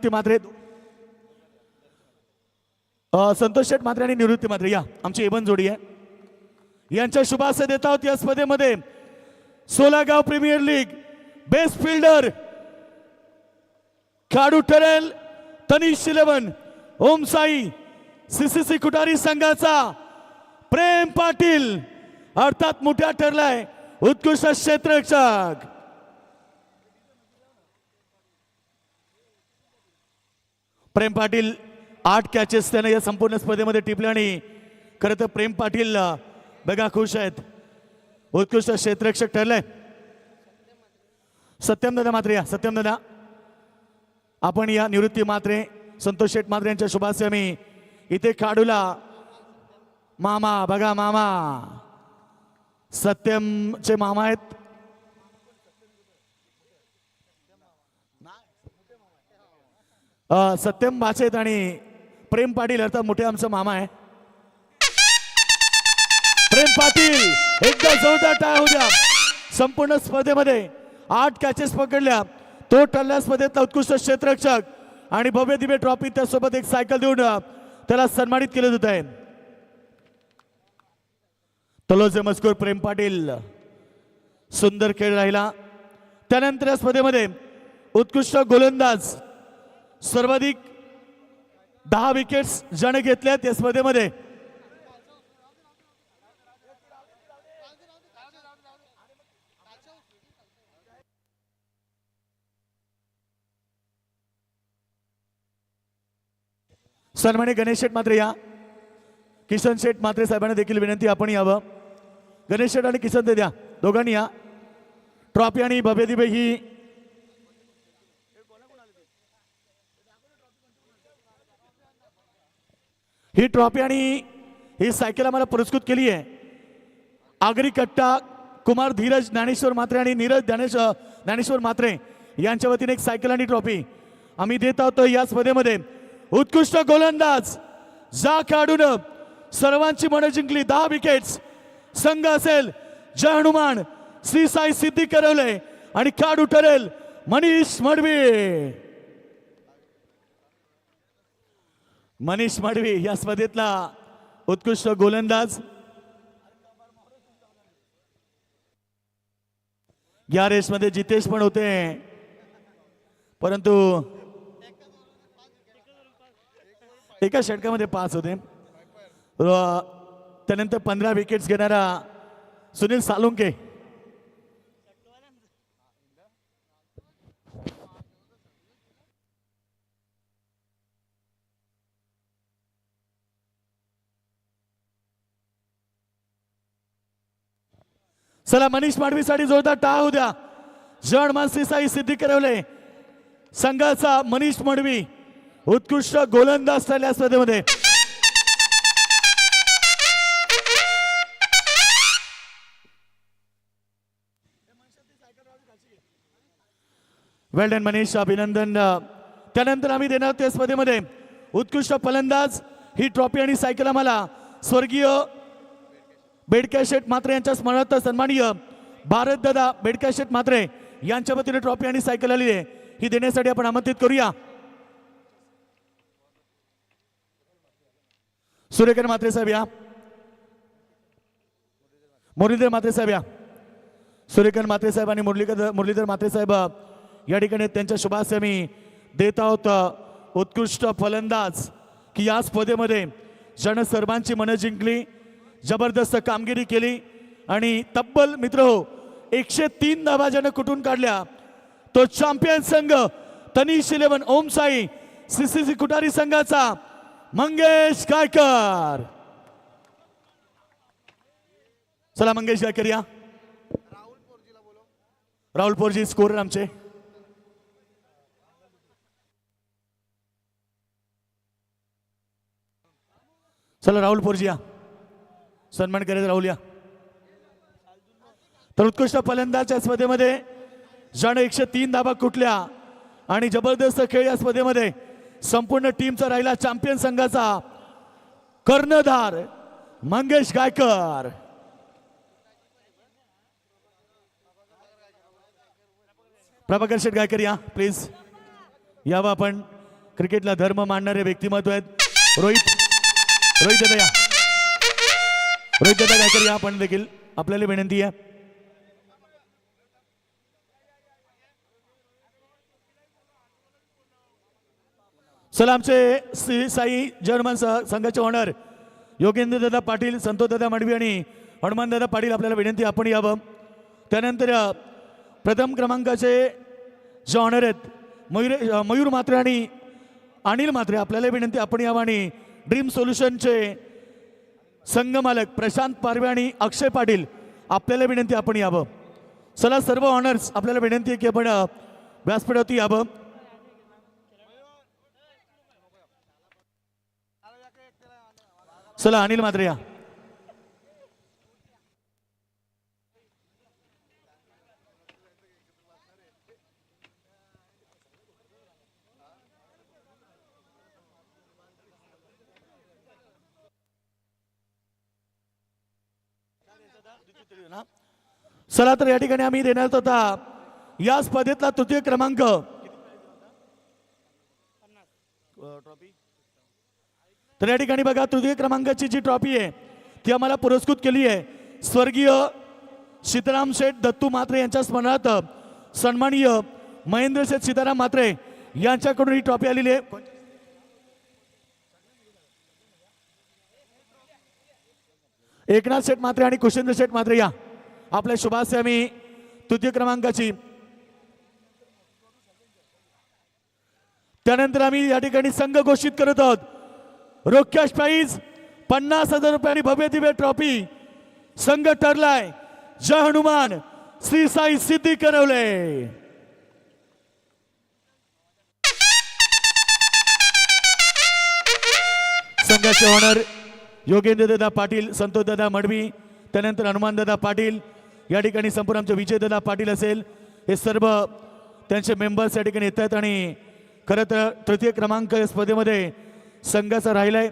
निवृत्ती म्हात्रे, संतोष शेठ म्हात्रे आणि निवृत्ती म्हात्रे या आमची एवन जोडी आहे. यांच्या शुभाशय देत आहोत. या स्पर्धेमध्ये सोलागाव प्रीमियर लीग बेस्ट फिल्डर खेळाडू ठरेल तनिष 11 ओम साई सीसीसी कुटारी संघाचा प्रेम पाटील अर्थात मोठा ठरलाय उत्कृष्ट क्षेत्ररक्षक. प्रेम पाटील 8 कॅचेस त्याने या संपूर्ण स्पर्धेमध्ये टिपले आणि खरं तर प्रेम पाटील बघा खुश आहेत. उत्कृष्ट क्षेत्ररक्षक ठरले. सत्यम दादा मात्रे या सत्यम दादा आपण या निवृत्ती म्हात्रे संतोष शेठ म्हात्रे यांच्या शुभाशय मी इथे खेळाडूला मामा बघा मामा सत्यमचे मामा आहेत. सत्यम बाचेत आणि प्रेम पाटील अर्थात मोठे आमचा मामा आहे. प्रेम पाटील एकदा जोरदार टाळ्या होऊ द्या. संपूर्ण स्पर्धेमध्ये 8 कॅचेस पकडल्या. तो ठरल्या स्पर्धेतला उत्कृष्ट क्षेत्ररक्षक आणि भव्य दिव्य ट्रॉफी त्यासोबत एक सायकल देऊन त्याला सन्मानित केले जात आहे. तलोचे मजकूर प्रेम पाटील सुंदर खेळ राहिला. त्यानंतर या स्पर्धेमध्ये उत्कृष्ट गोलंदाज सर्वाधिक 10 विकेट्स ज्याने घेतल्यात या स्पर्धेमध्ये सन्मान्य गणेश शेठ म्हात्रे या. किशन शेठ म्हात्रे साहेबांना देखील विनंती आपण यावं. गणेश शेठ आणि किशन ते द्या दोघांनी या. ट्रॉफी आणि भव्य दिव्य ही ट्रॉफी आणि ही सायकल आम्हाला पुरस्कृत केली आहे. आगरी कट्टा कुमार धीरज ज्ञानेश्वर म्हात्रे आणि नीरज ज्ञानेश्वर म्हात्रे यांच्या वतीने एक सायकल आणि ट्रॉफी आम्ही देत आहोत. या स्पर्धेमध्ये उत्कृष्ट गोलंदाज जा खेळाडून सर्वांची मनं जिंकली 10 विकेट्स संघ असेल जय हनुमान श्री साई सिद्धी करवले आणि खेळाडू ठरेल मनीष मडवी. मनीष मडवी या स्पर्धेतला उत्कृष्ट गोलंदाज. या रेसमध्ये जितेश पण होते परंतु एका षटकामध्ये 5 होते. त्यानंतर 15 विकेट्स घेणारा सुनील सालुंके. चला मनीष माडवीसाठी जोरदार टाळ होऊ द्या. जण मानसी साई सिद्धी करवले संघाचा मनीष मडवी उत्कृष्ट गोलंदाज ठरल्या स्पर्धेमध्ये. वेल डन मनीष अभिनंदन. त्यानंतर आम्ही देणार त्या स्पर्धेमध्ये उत्कृष्ट फलंदाज ही ट्रॉफी आणि सायकल आम्हाला स्वर्गीय बेडके शेठ म्हात्रे यांच्या स्मरणार्थ सन्माननीय भारत दादा बेडके शेठ म्हात्रे यांच्या वतीने ट्रॉफी आणि सायकल आली आहे ही देण्यासाठी आपण आमंत्रित करूया. सूर्यकर म्हात्रे साहेब या. मुरलीधर म्हात्रे साहेब या. सूर्यकर म्हात्रे साहेब आणि मुरलीधर म्हात्रे साहेब या ठिकाणी त्यांच्या शुभाशय मी देत आहोत. उत्कृष्ट फलंदाज की या स्पर्धेमध्ये ज्यानं सर्वांची मनं जिंकली जबरदस्त कामगिरी केली आणि तब्बल मित्र हो 103 धावा ज्यानं कुठून काढल्या तो चॅम्पियन संघ तनिष 11 ओम साई सीसीसी कुटारी संघाचा मंगेश गायकर. चला मंगेश गायकर या. राहुल पोरजी स्कोरर आमचे. चला राहुल पोरजी या. सन्मान करायचं राहुल या. तर उत्कृष्ट फलंदाजच्या स्पर्धेमध्ये ज्याने 103 धावा कुठल्या आणि जबरदस्त खेळ या स्पर्धेमध्ये संपूर्ण टीमचा राहिला चॅम्पियन संघाचा कर्णधार मंगेश गायकर. प्रभाकर शेठ गायकर या प्लीज यावं आपण. क्रिकेटला धर्म मानणारे व्यक्तिमत्व आहेत. रोहित दादा या. रोहित दादा काय करूया आपण देखील आपल्याला विनंती आहे. चला आमचे श्री साई जर्मन संघाचे ऑनर योगेंद्र दादा पाटील, संतोष दादा मडवी आणि हनुमान दादा पाटील आपल्याला विनंती आपण यावं. त्यानंतर प्रथम क्रमांकाचे जे ऑनर आहेत मयूर म्हात्रे आणि अनिल म्हात्रे आपल्याला विनंती आपण यावं. आणि ड्रीम सोल्युशनचे संघ मालक प्रशांत पारवे आणि अक्षय पाटील आपल्याला विनंती आपण यावं. चला सर्व ऑनर्स आपल्याला विनंती आहे की आपण व्यासपीठावरती यावं. चला अनिल म्हात्रे या. चला तर या ठिकाणी आम्ही देण्यात होता या स्पर्धेतला तृतीय क्रमांक. तर या ठिकाणी बघा तृतीय क्रमांकाची जी ट्रॉफी आहे ती आम्हाला पुरस्कृत केली आहे स्वर्गीय सीताराम शेठ दत्तू म्हात्रे यांच्या स्मरणार्थ सन्माननीय महेंद्र शेठ सीताराम म्हात्रे यांच्याकडून ही ट्रॉफी आलेली आहे. एकनाथ शेठ म्हात्रे आणि कुशेंद्र शेठ म्हात्रे या आपल्या शुभाशय आम्ही तृतीय क्रमांकाची. त्यानंतर आम्ही या ठिकाणी संघ घोषित करत आहोत. रोख कॅश प्राइज 50,000 रुपये आणि भव्य दिव्य ट्रॉफी. संघ ठरलाय जय हनुमान श्री साई सिद्धी करवले. संघाचे ऑनर योगेंद्र दादा पाटील, संतोष दादा मडवी, त्यानंतर हनुमान दादा पाटील. या ठिकाणी संपूर्ण आमचे विजय दादा पाटील असेल हे सर्व त्यांचे मेंबर्स या ठिकाणी येत आहेत. आणि खरं तर तृतीय क्रमांक या स्पर्धेमध्ये संघाचा राहिलाय.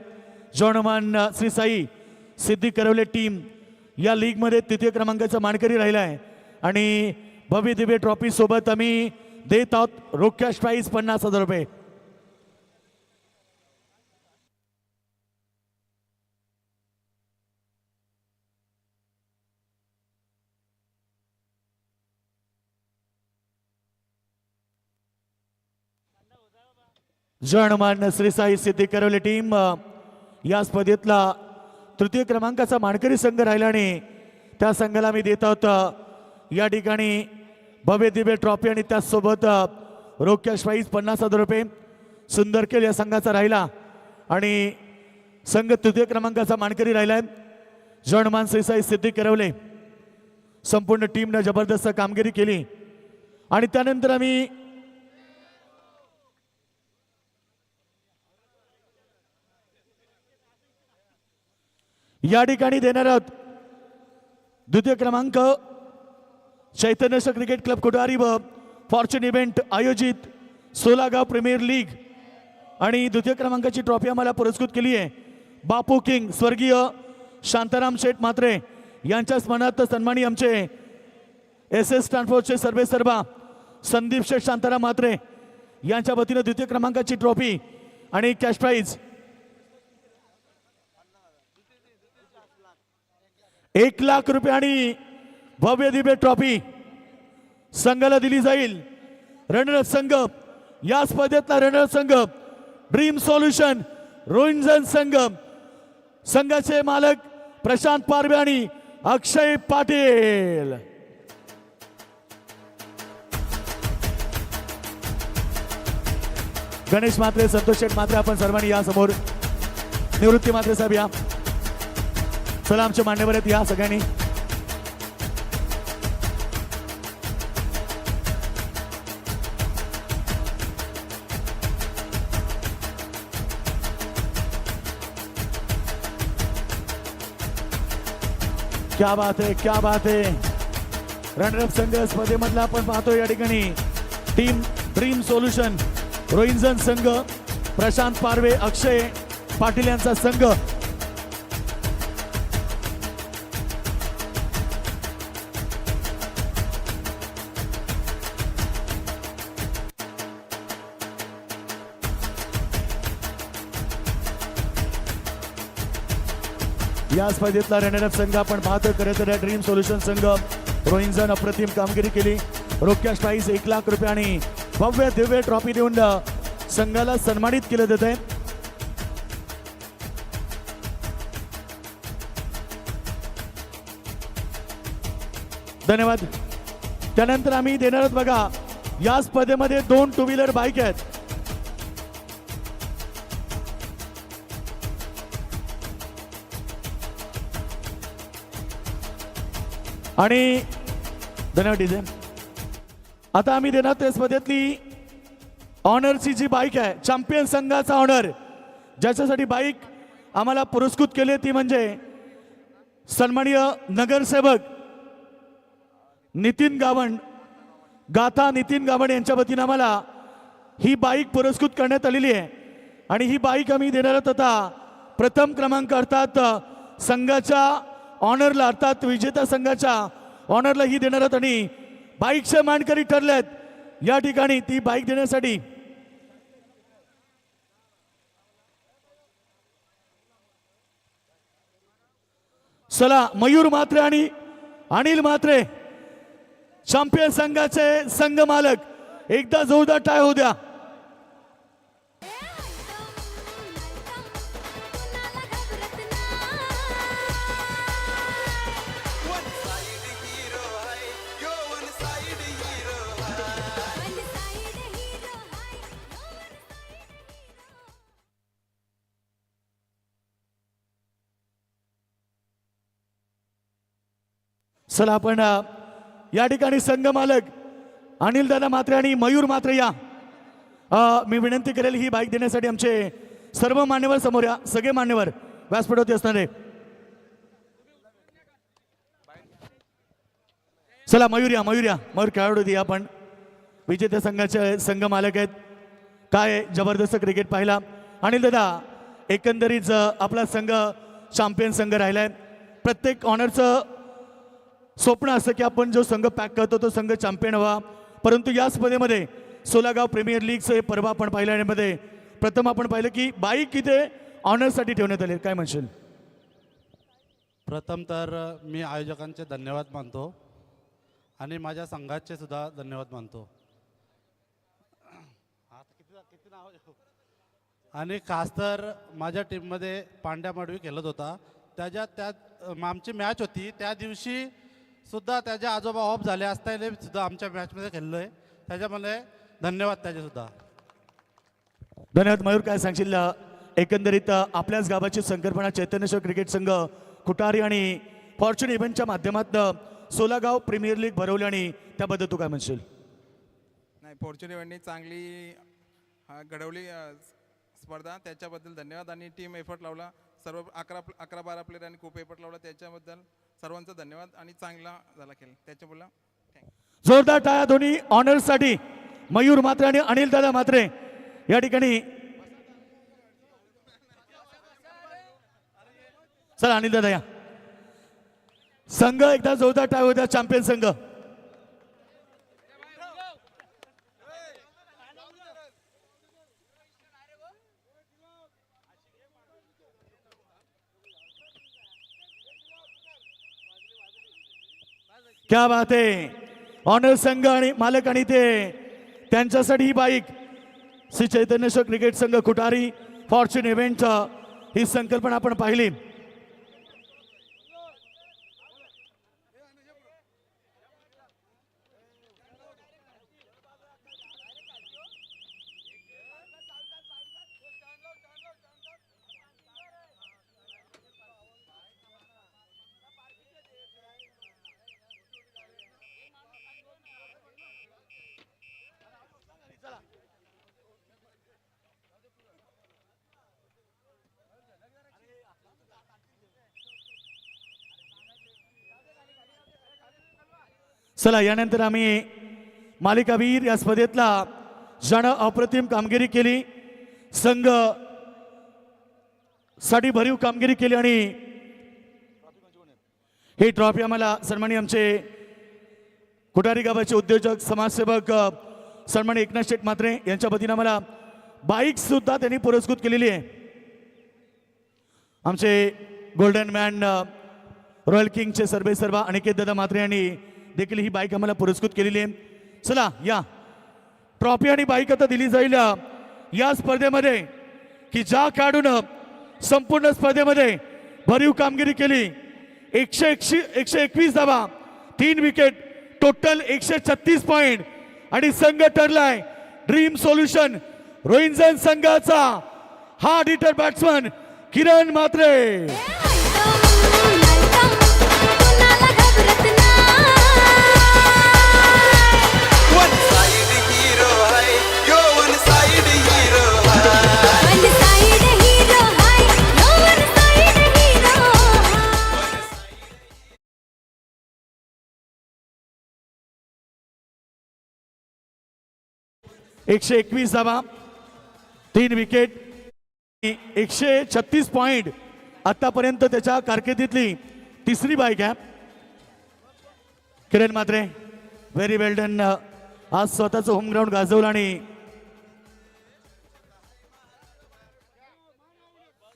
जॉनमान श्री साई सिद्धी करवले टीम या लीगमध्ये तृतीय क्रमांकाचा मानकरी राहिलाय. आणि भव्य दिव्य ट्रॉफी सोबत आम्ही देत आहोत रोख कॅश प्राइज 50,000 रुपये. जय हनुमान श्री साई सिद्धी करवले टीम या स्पर्धेतला तृतीय क्रमांकाचा मानकरी संघ राहिला आणि त्या संघाला मी देत आहोत या ठिकाणी भव्य दिव्य ट्रॉफी आणि त्याचसोबत रोख कॅश प्राइज 50,000 रुपये. सुंदर खेळ या संघाचा राहिला आणि संघ तृतीय क्रमांकाचा मानकरी राहिलाय. जय हनुमान श्री साई सिद्धी करवले संपूर्ण टीमने जबरदस्त कामगिरी केली. आणि त्यानंतर आम्ही या ठिकाणी देणार आहोत द्वितीय क्रमांक चैतन्य क्रिकेट क्लब कोठारी व फॉर्च्यून इव्हेंट आयोजित सोलागाव प्रीमियर लीग. आणि द्वितीय क्रमांकाची ट्रॉफी आम्हाला पुरस्कृत केली आहे बापू किंग स्वर्गीय शांताराम शेठ म्हात्रे यांच्या स्मरणार्थ सन्मानी आमचे SS ट्रान्सपोर्टचे सर्वेसर्वा संदीप शेठ शांताराम म्हात्रे यांच्या वतीने द्वितीय क्रमांकाची ट्रॉफी आणि कॅश प्राइज 1,00,000 रुपये आणि भव्य दिव्य ट्रॉफी संघाला दिली जाईल. रनरअप संघ या स्पर्धेतला रनरअप संघ ड्रीम सोल्युशन रोहिंजन संघ. संघाचे मालक प्रशांत पारवे आणि अक्षय पाटील. गणेश म्हात्रे, संतोष शेठ म्हात्रे आपण सर्वांनी या समोर. निवृत्ती म्हात्रे साहेब या. चला आमचे मान्यवर आहेत या सगळ्यांनी. क्या बात है, क्या बात है. रनरअप संघ स्पर्धेमधला आपण पाहतो या ठिकाणी टीम ड्रीम सोल्युशन रोहिंजन संघ प्रशांत पारवे अक्षय पाटील यांचा संघ. या स्पर्धेतला रनरअप संघ आपण पाहतो खरं तर ड्रीम सोल्युशन संघ रोहिंजन अप्रतिम कामगिरी केली. रोख्या प्राईज 1 लाख रुपये आणि भव्य दिव्य ट्रॉफी देऊन संघाला सन्मानित केलं जात आहे. धन्यवाद. त्यानंतर आम्ही देणार आहोत बघा या स्पर्धेमध्ये 2 टू व्हीलर बाईक आहेत. आणि धन्यवाद डीजे. आता आम्ही देणार त्या स्पर्धेतली ऑनरची जी बाईक आहे चॅम्पियन संघाचा ऑनर ज्याच्यासाठी बाईक आम्हाला पुरस्कृत केली ती म्हणजे सन्माननीय नगरसेवक नितीन गावण गाथा नितीन गावण यांच्या वतीने आम्हाला ही बाईक पुरस्कृत करण्यात आलेली आहे. आणि ही बाईक आम्ही देणार आहोत आता प्रथम क्रमांक अर्थात संघाच्या ऑनरला अर्थात विजेता संघाच्या ऑनरला ही देणार आहोत. आणि बाईकचे मानकरी ठरलेत या ठिकाणी ती बाईक देण्यासाठी चला मयूर म्हात्रे आणि अनिल म्हात्रे चॅम्पियन संघाचे संघ मालक एकदा जोरदार टाळ्या होऊ द्या. चला आपण या ठिकाणी संघ मालक अनिल दादा म्हात्रे आणि मयूर म्हात्रे या मी विनंती करेल ही बाईक देण्यासाठी आमचे सर्व मान्यवर समोर या. सगळे मान्यवर व्यासपीठावरती असणारे. चला मयूर या मयूर खेळाडू द्या. आपण विजेत्या संघाचे संघ मालक आहेत. काय जबरदस्त क्रिकेट पाहिला अनिल दादा. एकंदरीत आपला संघ चॅम्पियन संघ राहिलाय. प्रत्येक ऑनरचं स्वप्न असं की आपण जो संघ पॅक करतो तो संघ चॅम्पियन व्हावा. परंतु या स्पर्धेमध्ये सोलागाव प्रीमियर लीगचं हे पर्व आपण पाहिलं आणि मध्ये प्रथम आपण पाहिलं की बाईक इथे ऑनरसाठी ठेवण्यात आले. काय म्हणशील? प्रथम तर मी आयोजकांचे धन्यवाद मानतो आणि माझ्या संघाचे सुद्धा धन्यवाद मानतो. आणि खास तर माझ्या टीममध्ये पांड्या माडवी खेळत होता. त्यात आमची मॅच होती त्या दिवशी सुद्धा त्याचे आजोबा ऑफ झाले असताना सुद्धा आमच्या मॅचमध्ये खेळलो आहे. त्याच्यामुळे धन्यवाद त्याचे सुद्धा. धन्यवाद मयूर. काय सांगशील एकंदरीत आपल्याच गावाची संकल्पना चैतन्येश्वर क्रिकेट संघ कुटारी आणि फॉर्च्यून इव्हेंटच्या माध्यमातून सोलागाव प्रीमियर लीग भरवली आणि त्याबद्दल तू काय म्हणशील? नाही फॉर्च्यून इव्हेंटनी चांगली घडवली स्पर्धा त्याच्याबद्दल धन्यवाद. आणि टीम एफर्ट लावला सर्व 11-12 प्लेयरांनी खूप एफर्ट लावला त्याच्याबद्दल सर्वांचा धन्यवाद. आणि चांगला झाला खेळ त्याच्यामुळे जोरदार टाळ्या दोन्ही ऑनर्ससाठी मयूर म्हात्रे आणि अनिल दादा म्हात्रे या ठिकाणी. चला अनिल दादा या. संघ एकदा जोरदार टाळ्या होत्या चॅम्पियन संघ. क्या बात आहे. ऑनर संघ आणि मालक आणि ते त्यांच्यासाठी ही बाईक श्री चैतन्येश्वर क्रिकेट संघ कुटारी फॉर्च्यून इव्हेंट ही संकल्पना आपण पाहिली. चला यानंतर आम्ही मालिकावीर या स्पर्धेतला ज्यानं अप्रतिम कामगिरी केली संघ साठी भरीव कामगिरी केली आणि ही ट्रॉफी आम्हाला सन्माननीय आमचे कुटारी गावाचे उद्योजक समाजसेवक सन्माननीय एकनाथ शेठ म्हात्रे यांच्या वतीने आम्हाला बाईक सुद्धा त्यांनी पुरस्कृत केलेली आहे. आमचे गोल्डन मॅन रॉयल किंगचे सर्वेसर्वा अनिकेत दादा म्हात्रे यांनी देखील ही बाईक आम्हाला पुरस्कृत केलेली आहे. चला या ट्रॉफी आणि बाईक आता दिली जाईल या स्पर्धेमध्ये की ज्या खेळाडूनं संपूर्ण स्पर्धेमध्ये भरीव कामगिरी केली. 121 धावा, 3 विकेट, टोटल 136 पॉइंट आणि संघ ठरलाय ड्रीम सोल्युशन रोहिंजन संघाचा हा डिटर बॅट्समन किरण म्हात्रे. एकशे 121 धावा, 3 विकेट, 136 पॉइंट आतापर्यंत त्याच्या कारकिर्दीतली तिसरी बाईक आहे. किरण म्हात्रे व्हेरी वेल डन. आज स्वतःचं होम ग्राउंड गाजवलं आणि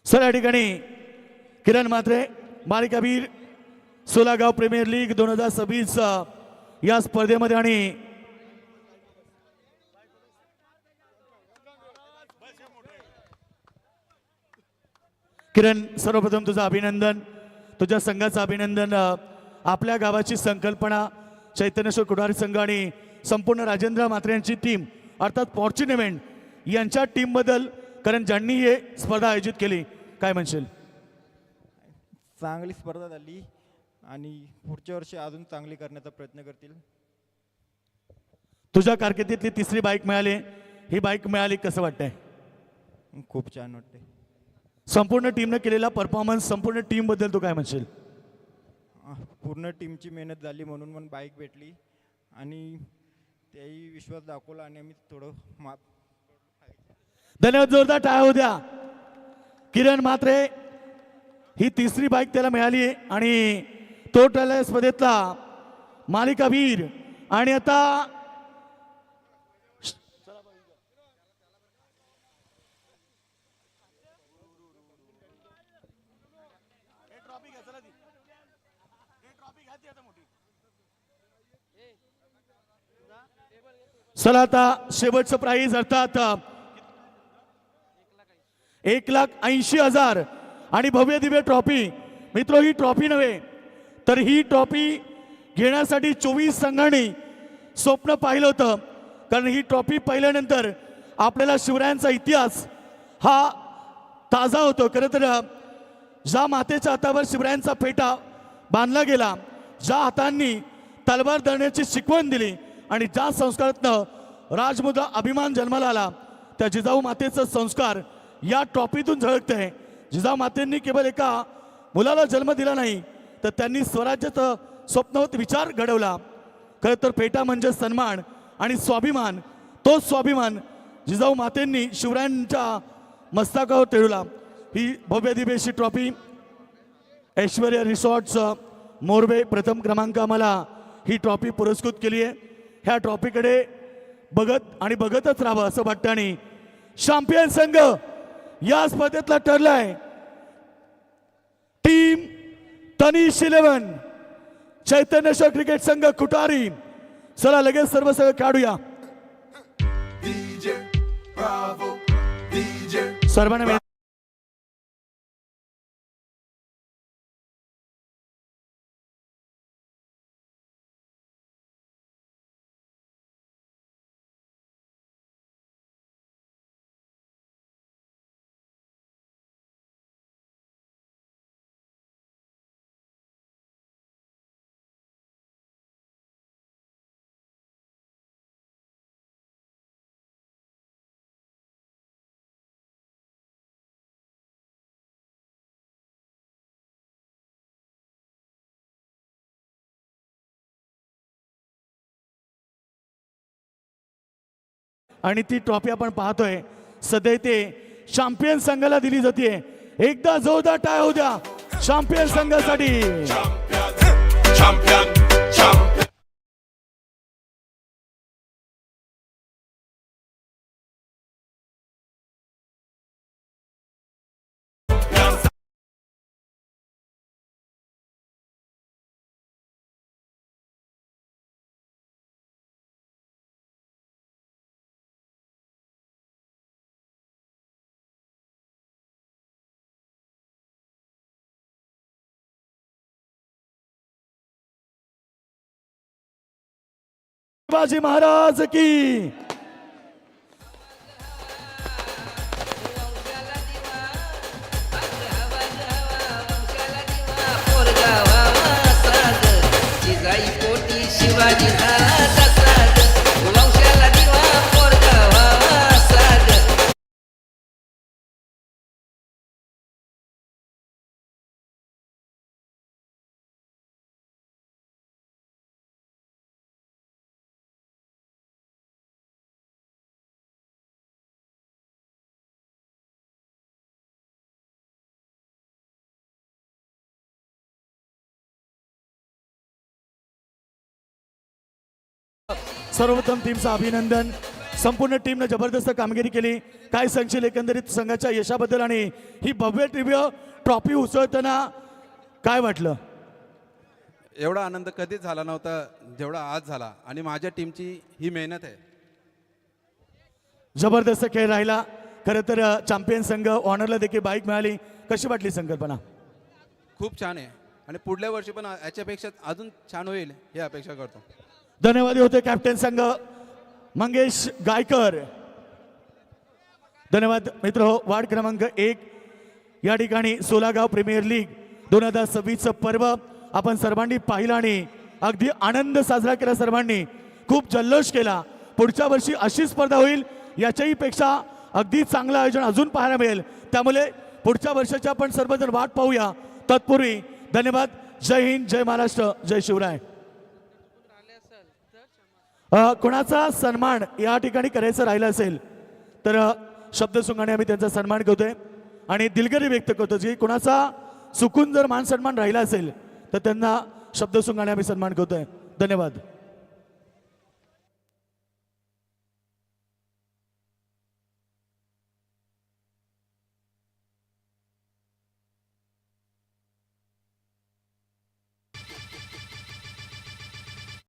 सर या ठिकाणी किरण म्हात्रे मालिकावीर सोलागाव प्रीमियर लीग 2026 या स्पर्धेमध्ये आणि किरण सर्वप्रथम तुझं अभिनंदन, तुझ्या संघाचं अभिनंदन. आपल्या गावाची संकल्पना चैतन्यश्वर कुडारी संघ आणि संपूर्ण राजेंद्र म्हात्रे यांची टीम अर्थात फॉर्च्यून इव्हेंट यांच्या टीमबद्दल, कारण ज्यांनी हे स्पर्धा आयोजित केली, काय म्हणशील? चांगली स्पर्धा झाली आणि पुढच्या वर्षी अजून चांगली करण्याचा प्रयत्न करतील. तुझ्या कारकिर्दीतली तिसरी बाईक मिळाली, ही बाईक मिळाली, कसं वाटतंय? खूप छान वाटते. संपूर्ण टीमनं केलेला परफॉर्मन्स, संपूर्ण टीम बद्दल तू काय म्हणशील? पूर्ण टीमची मेहनत झाली म्हणून पण बाईक भेटली आणि त्याही विश्वास दाखवला आणि आम्ही थोडं धन्यवाद. जोरदार टाळ्या होऊ द्या. किरण म्हात्रे ही तिसरी बाईक त्याला मिळाली आणि तो ठरला स्पर्धेतला मालिकावीर. आणि आता चला आता शेवटचं प्राइज अर्थात 1,80,000 आणि भव्य दिव्य ट्रॉफी. मित्र, ही ट्रॉफी नव्हे तर ही ट्रॉफी घेण्यासाठी 24 संघांनी स्वप्न पाहिलं होतं. कारण ही ट्रॉफी पाहिल्यानंतर आपल्याला शिवरायांचा इतिहास हा ताजा होतो. खरं तर ज्या मातेच्या हातावर शिवरायांचा फेटा बांधला गेला, ज्या हातांनी तलवार धरण्याची शिकवण दिली आणि ज्या संस्कारातनं राजमुद्रा अभिमान जन्माला आला, त्या जिजाऊ मातेचा संस्कार या ट्रॉफीतून झळकते. जिजाऊ मातेंनी केवळ एका मुलाला जन्म दिला नाही, तर त्यांनी स्वराज्याचं स्वप्नवत विचार घडवला. खरं तर फेटा म्हणजे सन्मान आणि स्वाभिमान. तो स्वाभिमान जिजाऊ मातेंनी शिवरायांच्या मस्तकावर टेळवला. ही भव्य दिव्यशी ट्रॉफी ऐश्वर्या रिसॉर्ट्स मोरबे प्रथम क्रमांक आम्हाला ही ट्रॉफी पुरस्कृत केली आहे. ह्या ट्रॉफीकडे बघत आणि बघतच राहावं असं वाटतं. आणि चॅम्पियन संघ या स्पर्धेतला ठरलाय टीम तनिष 11 चैतन्यश्वर क्रिकेट संघ कुटारी. चला लगेच सर्व काढूया. सर्वांना आणि ती ट्रॉफी आपण पाहतोय सध्या ते चॅम्पियन संघाला दिली जाते. एकदा जोरदार टाळ्या होऊ द्या चॅम्पियन संघासाठी. शिवाजी महाराज की. शिवाजी झाला साग वंशाला दिवा पोरगा व्हावा साग. सर्वप्रथम टीमचं अभिनंदन. संपूर्ण टीमनं जबरदस्त कामगिरी केली. काय सांगशील एकंदरीत संघाच्या यशाबद्दल आणि ही भव्य दिव्य ट्रॉफी उसळताना काय वाटलं? एवढा आनंद कधीच झाला नव्हता जेवढा आज झाला आणि माझ्या टीमची ही मेहनत आहे. जबरदस्त खेळ राहिला. खरं तर चॅम्पियन संघ ऑनरला देखील बाईक मिळाली. कशी वाटली संकल्पना? खूप छान आहे आणि पुढल्या वर्षी पण याच्यापेक्षा अजून छान होईल ही अपेक्षा करतो. धन्यवाद होते कॅप्टन संघ मंगेश गायकर. धन्यवाद मित्र हो. वार्ड क्रमांक 1 या ठिकाणी सोलागाव प्रीमियर लीग 2026चं पर्व आपण सर्वांनी पाहिलं आणि अगदी आनंद साजरा केला. सर्वांनी खूप जल्लोष केला. पुढच्या वर्षी अशी स्पर्धा होईल याच्याही पेक्षा अगदी चांगलं आयोजन अजून पाहायला मिळेल. त्यामुळे पुढच्या वर्षाची आपण सर्वजण वाट पाहूया. तत्पूर्वी धन्यवाद. जय हिंद, जय महाराष्ट्र, जय शिवराय. कोणाचा सन्मान या ठिकाणी करायचं राहिला असेल तर शब्दसंघाने आम्ही त्यांचा सन्मान करतोय आणि दिलगिरी व्यक्त करतो. जे कोणाचा चुकून जर मान सन्मान राहिला असेल तर त्यांना शब्दसंघाने आम्ही सन्मान करतोय. धन्यवाद.